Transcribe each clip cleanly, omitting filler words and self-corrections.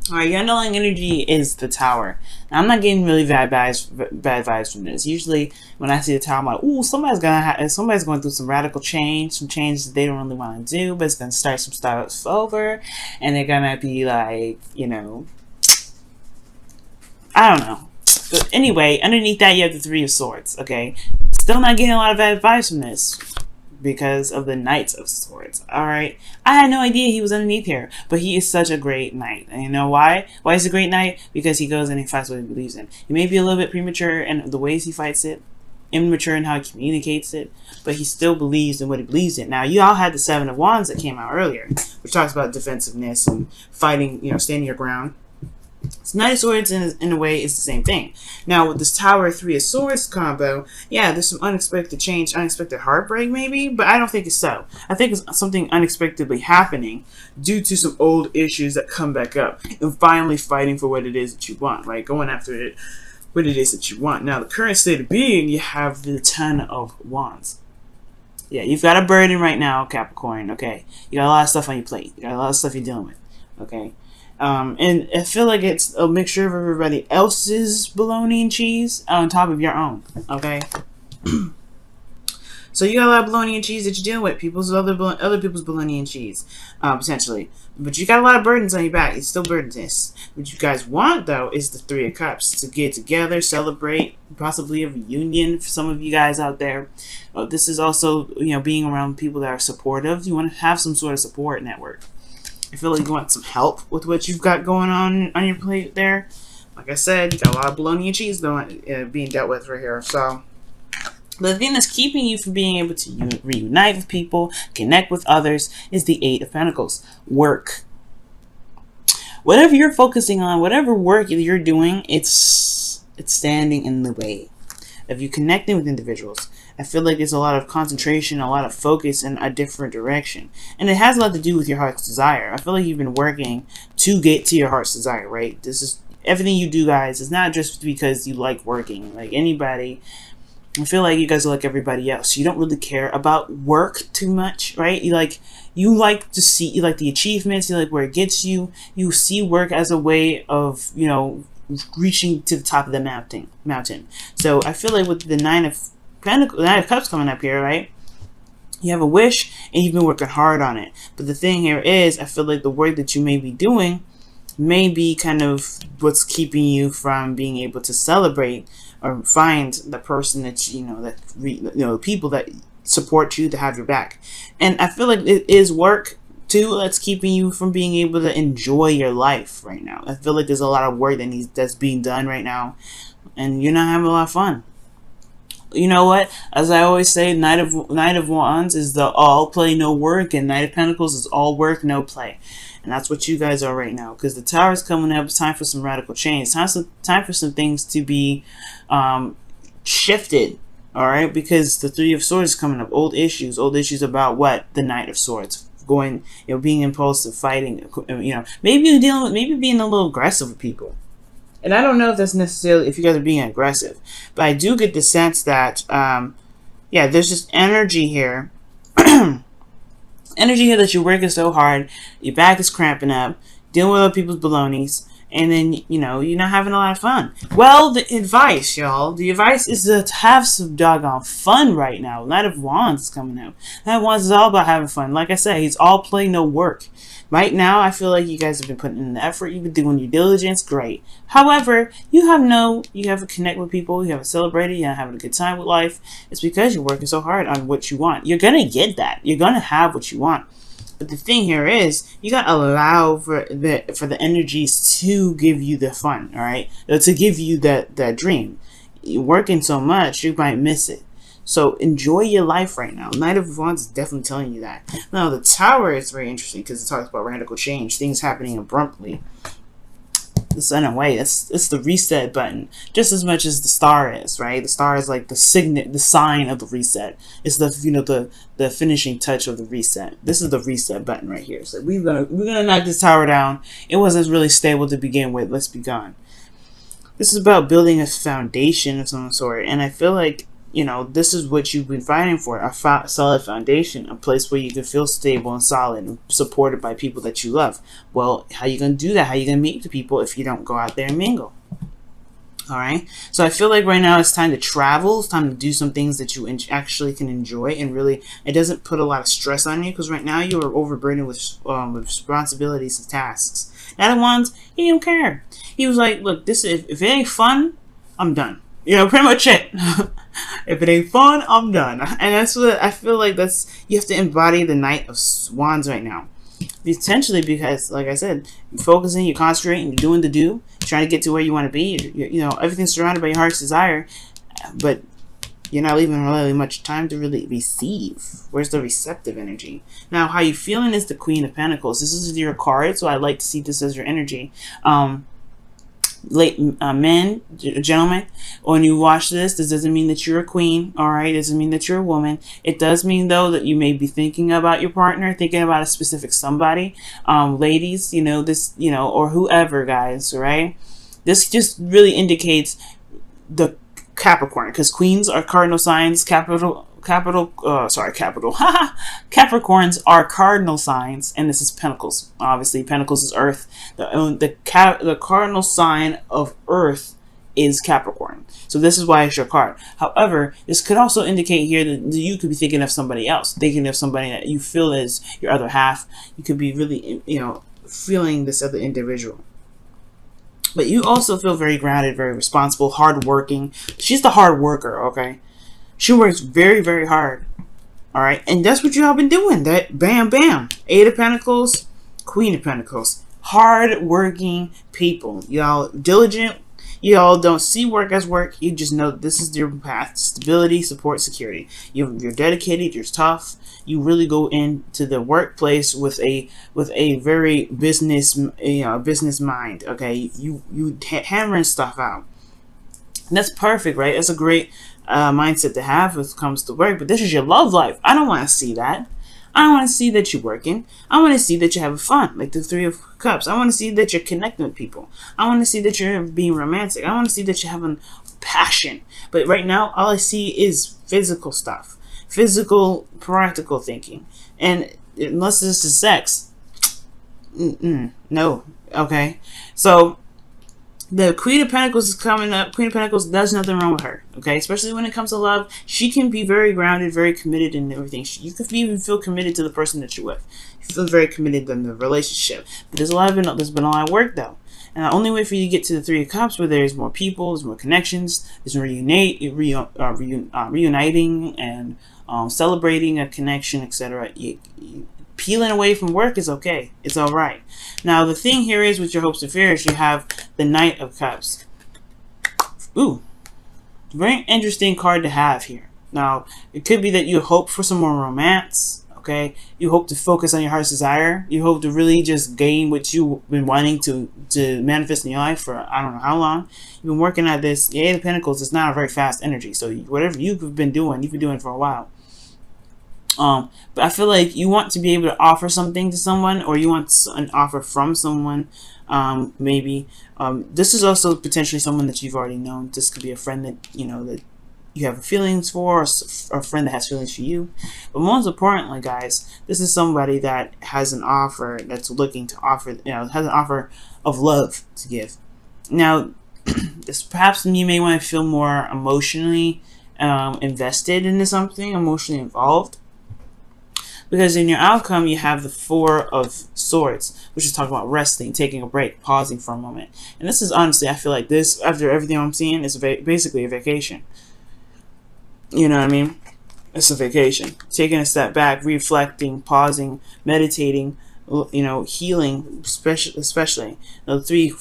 Alright, your underlying energy is the Tower. Now, I'm not getting really bad vibes from this. Usually, when I see the Tower, I'm like, ooh, somebody's going through some radical change, some changes that they don't really want to do, but it's gonna start some stuff over, and they're gonna be like, you know, I don't know. But anyway, underneath that, you have the Three of Swords. Okay, still not getting a lot of bad vibes from this, because of the Knight of Swords. Alright. I had no idea he was underneath here, but he is such a great knight. And you know why? Why is he a great knight? Because he goes and he fights what he believes in. He may be a little bit premature in the ways he fights it, immature in how he communicates it, but he still believes in what he believes in. Now, you all had the Seven of Wands that came out earlier, which talks about defensiveness and fighting, you know, standing your ground. So Knight of Swords, in a way, is the same thing. Now, with this Tower Three of Swords combo, yeah, there's some unexpected change, unexpected heartbreak, maybe, but I don't think it's so. I think it's something unexpectedly happening due to some old issues that come back up and finally fighting for what it is that you want, right? Going after it, what it is that you want. Now, the current state of being, you have the Ten of Wands. Yeah, you've got a burden right now, Capricorn, okay? You got a lot of stuff on your plate. You got a lot of stuff you're dealing with, okay? And I feel like it's a mixture of everybody else's bologna and cheese on top of your own, okay? So you got a lot of bologna and cheese that you're dealing with, other people's bologna and cheese, potentially. But you got a lot of burdens on your back. It's still burdensome. What you guys want, though, is the Three of Cups, to get together, celebrate, possibly a reunion for some of you guys out there. This is also, you know, being around people that are supportive. You want to have some sort of support network. I feel like you want some help with what you've got going on your plate there. Like I said, you got a lot of bologna and cheese being dealt with right here. So, the thing that's keeping you from being able to reunite with people, connect with others, is the Eight of Pentacles. Work. Whatever you're focusing on, whatever work you're doing, it's standing in the way of you connecting with individuals. I feel like there's a lot of concentration, a lot of focus in a different direction. And it has a lot to do with your heart's desire. I feel like you've been working to get to your heart's desire, right? This is everything you do, guys. It's not just because you like working. Like anybody, I feel like you guys are like everybody else. You don't really care about work too much, right? You like the achievements, you like where it gets you. You see work as a way of, you know, reaching to the top of the mountain. So I feel like with the Nine of Cups coming up here, right? You have a wish and you've been working hard on it. But the thing here is, I feel like the work that you may be doing may be kind of what's keeping you from being able to celebrate or find the person that people that support you, to have your back. And I feel like it is work too that's keeping you from being able to enjoy your life right now. I feel like there's a lot of work that's being done right now, and you're not having a lot of fun. You know what? As I always say, Knight of Wands is the all play, no work, and Knight of Pentacles is all work, no play. And that's what you guys are right now. Because the Tower is coming up. It's time for some radical change. Time for some things to be shifted. Alright? Because the Three of Swords is coming up. Old issues about what? The Knight of Swords. Going, you know, being impulsive, fighting, you know, maybe being a little aggressive with people. And I don't know if that's necessarily if you guys are being aggressive, but I do get the sense that, yeah, there's just energy here. Energy here that you're working so hard, your back is cramping up, dealing with other people's balonies, and then, you know, you're not having a lot of fun. Well, the advice, y'all, the advice is to have some doggone fun right now. Knight of Wands is coming out. Knight of Wands is all about having fun. Like I said, he's all play, no work. Right now, I feel like you guys have been putting in the effort. You've been doing your diligence. Great. However, you have to connect with people. You haven't celebrated. You're not having a good time with life. It's because you're working so hard on what you want. You're going to get that. You're going to have what you want. But the thing here is, you got to allow for the energies to give you the fun, all right? To give you that dream. You're working so much, you might miss it. So enjoy your life right now. Knight of Wands is definitely telling you that. Now, the Tower is very interesting because it talks about radical change, things happening abruptly. It's in a way, it's the reset button, just as much as the Star is, right? The Star is like the sign of the reset. It's the finishing touch of the reset. This is the reset button right here. So we're gonna knock this Tower down. It wasn't really stable to begin with. Let's be gone. This is about building a foundation of some sort, and I feel like this is what you've been fighting for, a solid foundation, a place where you can feel stable and solid and supported by people that you love. Well, how you going to do that? How you going to meet the people if you don't go out there and mingle? All right. So I feel like right now it's time to travel. It's time to do some things that you actually can enjoy, and really, it doesn't put a lot of stress on you, because right now you are overburdened with responsibilities and tasks. Now the ones, he didn't care. He was like, look, this if it ain't fun, I'm done. Pretty much it. If it ain't fun, I'm done. And that's what I feel like. You have to embody the Knight of Wands right now. Essentially, because, like I said, you're focusing, you're concentrating, you're doing the do, trying to get to where you want to be. Everything's surrounded by your heart's desire, but you're not leaving really much time to really receive. Where's the receptive energy? Now, how you feeling is the Queen of Pentacles. This is your card, so I like to see this as your energy. Men, gentlemen, when you watch this doesn't mean that you're a queen, all right? It doesn't mean that you're a woman. It does mean, though, that you may be thinking about your partner, thinking about a specific somebody. Ladies, or whoever, guys, right? This just really indicates the Capricorn, because queens are cardinal signs, Capricorns are cardinal signs, and this is Pentacles. Obviously, Pentacles is Earth. The cardinal sign of Earth is Capricorn. So this is why it's your card. However, this could also indicate here that you could be thinking of somebody else, thinking of somebody that you feel is your other half. You could be really, feeling this other individual. But you also feel very grounded, very responsible, hardworking. She's the hard worker, okay? She works very, very hard. All right. And that's what y'all been doing. That bam, bam. Eight of Pentacles, Queen of Pentacles. Hard-working people. Y'all diligent. Y'all don't see work as work. You just know this is your path. Stability, support, security. You're dedicated. You're tough. You really go into the workplace with a very business mind. Okay. You hammering stuff out. And that's perfect, right? That's a great mindset to have when it comes to work. But this is your love life. I don't want to see that. I don't want to see that you're working. I want to see that you're having fun, like the Three of Cups. I want to see that you're connecting with people. I want to see that you're being romantic. I want to see that you're having passion. But right now, all I see is physical stuff, physical, practical thinking. And unless this is sex, no. Okay, so the Queen of Pentacles is coming up. Queen of Pentacles, there's nothing wrong with her, okay? Especially when it comes to love. She can be very grounded, very committed in everything. You could even feel committed to the person that you're with. You feel very committed in the relationship. But there's been a lot of work, though. And the only way for you to get to the Three of Cups, where there's more people, there's more connections, there's reuniting and celebrating a connection, etc. Peeling away from work is okay. It's all right. Now, the thing here is with your hopes and fears, you have the Knight of Cups. Ooh, very interesting card to have here. Now, it could be that you hope for some more romance. Okay, you hope to focus on your heart's desire. You hope to really just gain what you've been wanting to manifest in your life for I don't know how long. You've been working at this. The Eight of Pentacles is not a very fast energy. So whatever you've been doing it for a while. But I feel like you want to be able to offer something to someone, or you want an offer from someone. Maybe this is also potentially someone that you've already known. This could be a friend that that you have feelings for, or a friend that has feelings for you. But most importantly, guys, this is somebody that has an offer, that's looking to offer, has an offer of love to give. Now, perhaps you may want to feel more emotionally invested into something, emotionally involved. Because in your outcome, you have the Four of Swords, which is talking about resting, taking a break, pausing for a moment. And this is honestly, I feel like this, after everything I'm seeing, is basically a vacation. You know what I mean? It's a vacation. Taking a step back, reflecting, pausing, meditating, healing, especially. The three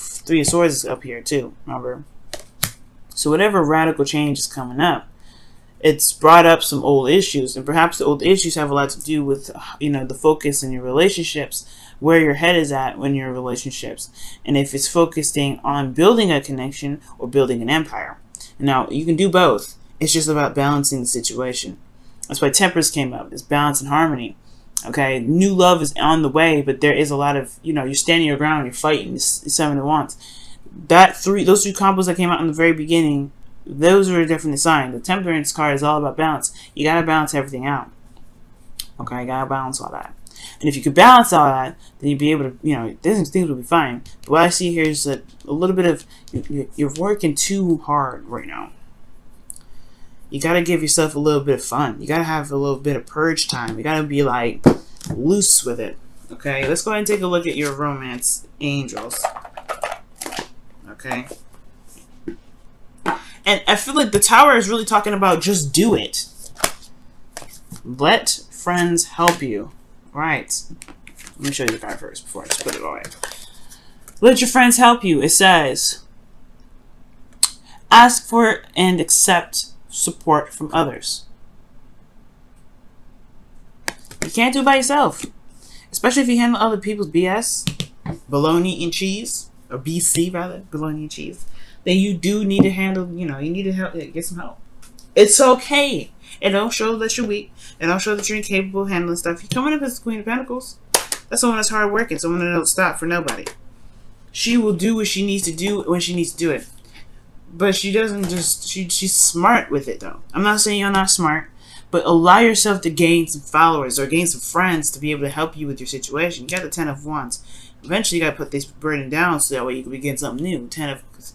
of Swords is up here too, remember? So whatever radical change is coming up, it's brought up some old issues, and perhaps the old issues have a lot to do with, the focus in your relationships, where your head is at when you're in relationships, and if it's focusing on building a connection or building an empire. Now, you can do both. It's just about balancing the situation. That's why Temperance came up. It's balance and harmony. Okay, new love is on the way, but there is a lot of, you're standing your ground, you're fighting. It's Seven of Wands. Those two combos that came out in the very beginning Those are a different sign. The Temperance card is all about balance. You gotta balance everything out. Okay, you gotta balance all that. And if you could balance all that, then you'd be able to, things will be fine. But what I see here is that a little bit of, you're working too hard right now. You gotta give yourself a little bit of fun. You gotta have a little bit of purge time. You gotta be like loose with it. Okay, let's go ahead and take a look at your romance angels. Okay. And I feel like the Tower is really talking about just do it. Let friends help you. Right. Let me show you the card first before I just put it away. Let your friends help you. It says, ask for and accept support from others. You can't do it by yourself. Especially if you handle other people's BS, bologna and cheese, or BC rather, bologna and cheese. Then you do need to handle, you need to help, get some help. It's okay. It don't show that you're weak. It don't show that you're incapable of handling stuff. You're coming up as the Queen of Pentacles. That's someone that's hard working, someone that don't stop for nobody. She will do what she needs to do when she needs to do it. But she doesn't just, she's smart with it though. I'm not saying you're not smart, but allow yourself to gain some followers or gain some friends to be able to help you with your situation. You got the 10 of Wands. Eventually you got to put this burden down so that way you can begin something new.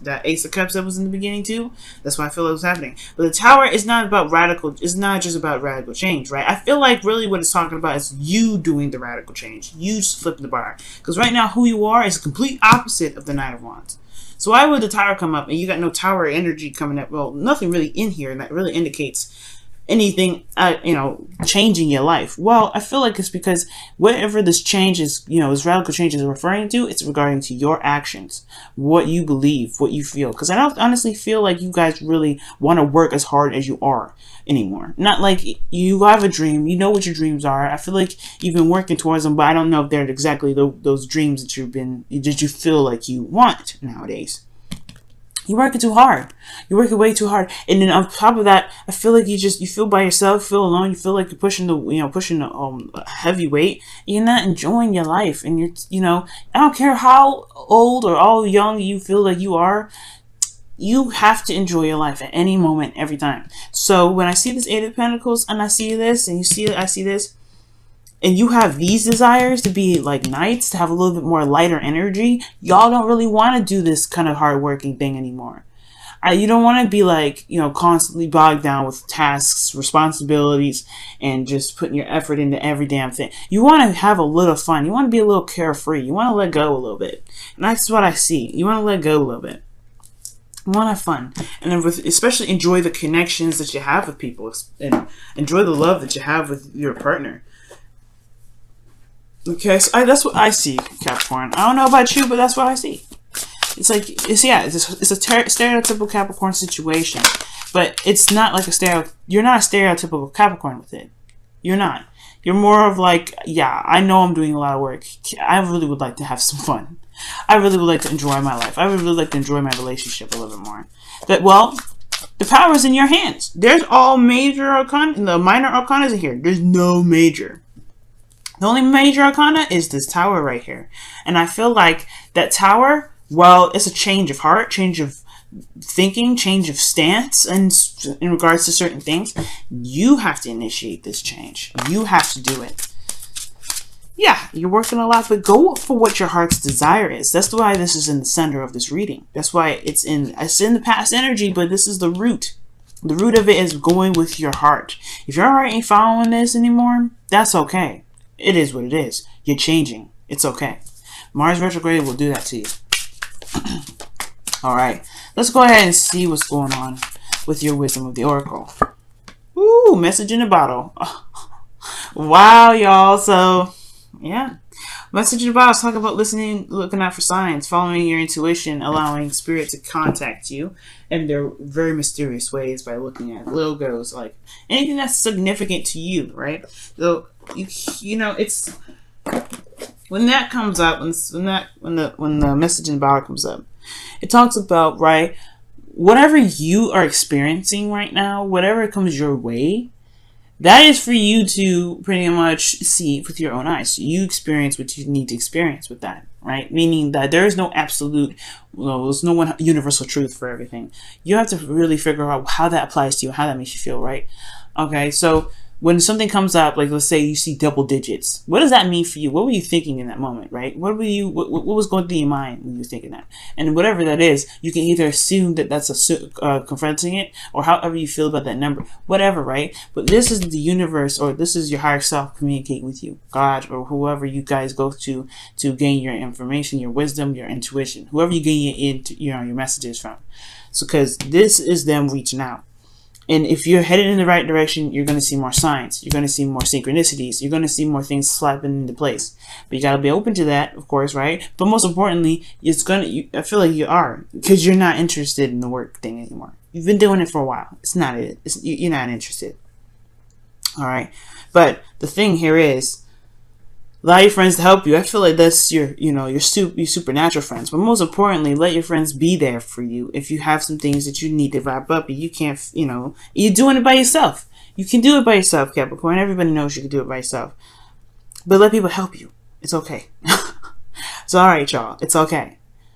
That Ace of Cups that was in the beginning too. That's why I feel it was happening. But the Tower is not about radical. It's not just about radical change, right? I feel like really what it's talking about is you doing the radical change. You just flipping the bar. Because right now who you are is the complete opposite of the Knight of Wands. So why would the Tower come up and you got no Tower energy coming up? Well, nothing really in here that really indicates anything, changing your life. Well, I feel like it's because whatever this change is, this radical change is referring to, it's regarding to your actions, what you believe, what you feel. Because I don't honestly feel like you guys really want to work as hard as you are anymore. Not like you have a dream, you know what your dreams are. I feel like you've been working towards them, but I don't know if they're exactly those dreams that you feel like you want nowadays. You're working too hard. You're working way too hard. And then on top of that, I feel like you feel by yourself, feel alone. You feel like you're pushing the heavy weight. You're not enjoying your life. And I don't care how old or how young you feel like you are. You have to enjoy your life at any moment, every time. So when I see this Eight of Pentacles and I see this and I see this, and you have these desires to be like knights, to have a little bit more lighter energy, y'all don't really want to do this kind of hard-working thing anymore. You don't want to be like, constantly bogged down with tasks, responsibilities, and just putting your effort into every damn thing. You want to have a little fun. You want to be a little carefree. You want to let go a little bit. And that's what I see. You want to let go a little bit. You want to have fun. And then especially enjoy the connections that you have with people. And enjoy the love that you have with your partner. Okay, so that's what I see, Capricorn. I don't know about you, but that's what I see. It's like, it's a stereotypical Capricorn situation, but it's not like you're not a stereotypical Capricorn with it. You're not. You're more of like, yeah, I know I'm doing a lot of work. I really would like to have some fun. I really would like to enjoy my life. I would really like to enjoy my relationship a little bit more. But, well, the power is in your hands. There's all major arcana, the minor arcana is in here. There's no major. The only major arcana is this Tower right here. And I feel like that Tower, well, it's a change of heart, change of thinking, change of stance, and in regards to certain things, you have to initiate this change. You have to do it. Yeah, you're working a lot, but go for what your heart's desire is. That's why this is in the center of this reading. That's why it's in the past energy, but this is the root. The root of it is going with your heart. If your heart ain't following this anymore, that's okay. It is what it is. You're changing. It's okay. Mars retrograde will do that to you. All right. Let's go ahead and see what's going on with your wisdom of the oracle. Ooh, message in a bottle. Wow, y'all. So, yeah. Message in a bottle is talking about listening, looking out for signs, following your intuition, allowing spirit to contact you in their very mysterious ways by looking at logos, like anything that's significant to you, right? So, it's when that comes up, when the message in the bottle comes up, it talks about, right, whatever you are experiencing right now, whatever comes your way, That is for you to pretty much see with your own eyes. You experience what you need to experience with that, right? Meaning that there is no absolute, well, there's no one universal truth for everything. You have to really figure out how that applies to you, how that makes you feel, right? Okay, so when something comes up, like let's say you see double digits, what does that mean for you? What were you thinking in that moment, right? What was going through your mind when you were thinking that? And whatever that is, you can either assume that that's confronting it, or however you feel about that number, whatever, right? But this is the universe, or this is your higher self communicating with you, God, or whoever you guys go to gain your information, your wisdom, your intuition, whoever you gain your messages from. So, because this is them reaching out. And if you're headed in the right direction, you're going to see more signs. You're going to see more synchronicities. You're going to see more things slapping into place. But you got to be open to that, of course, right? But most importantly, I feel like you are, because you're not interested in the work thing anymore. You've been doing it for a while. It's not it. You're not interested. All right. But the thing here is, allow your friends to help you. I feel like that's your supernatural friends. But most importantly, let your friends be there for you if you have some things that you need to wrap up and you can't, you're doing it by yourself. You can do it by yourself, Capricorn. Everybody knows you can do it by yourself. But let people help you. It's okay. It's all right, y'all. It's okay.